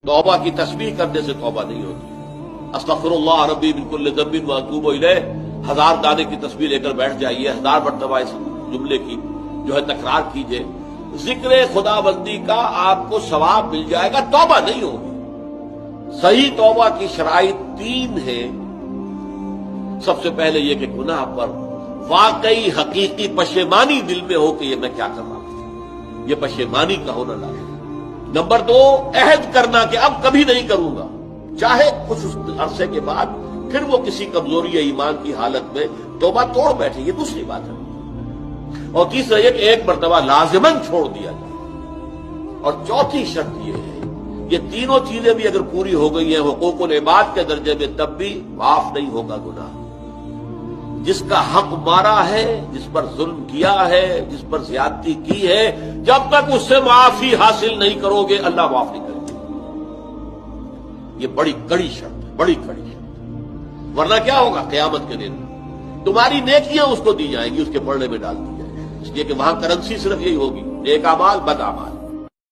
तौबा की तस्बीह करने से तौबा नहीं होती। अस्तगफिरुल्लाह रब्बी मिन कुल्लि ज़ंबिन व अतूबु इलैह 1000 दाने की तस्बीह लेकर बैठ जाइए, 1000 मरतबा इस जुमले की जो है तकरार कीजिए, जिक्र खुदाबंदी का आपको सवाब मिल जाएगा, तौबा नहीं होगी। सही तौबा की शराइत 3 है। सबसे पहले यह कि गुनाह पर वाकई हकीकी पशेमानी दिल में हो कि ये मैं क्या कर रहा हूं, ये पशेमानी का होना लाजिम। नंबर 2, अहद करना कि अब कभी नहीं करूंगा, चाहे कुछ उस अरसे के बाद फिर वो किसी कमजोरी या ईमान की हालत में तौबा तोड़ बैठे, ये दूसरी बात है। और तीसरा ये कि एक मरतबा लाजिमन छोड़ दिया जाए। और चौथी शर्त ये है, ये तीनों चीजें भी अगर पूरी हो गई हैं हुकूकुल इबाद के दर्जे में, तब भी माफ नहीं होगा गुनाह। जिसका हक मारा है, जिस पर जुल्म किया है, जिस पर ज्यादती की है, जब तक उससे माफी हासिल नहीं करोगे अल्लाह माफ नहीं करेगा। ये बड़ी कड़ी शर्त है, बड़ी कड़ी शर्त। वरना क्या होगा, क़यामत के दिन तुम्हारी नेकियां उसको दी जाएंगी, उसके पलड़े में डाल दी जाएगी, इसलिए कि वहां करेंसी सिर्फ यही होगी, नेक अमाल बद अमाल।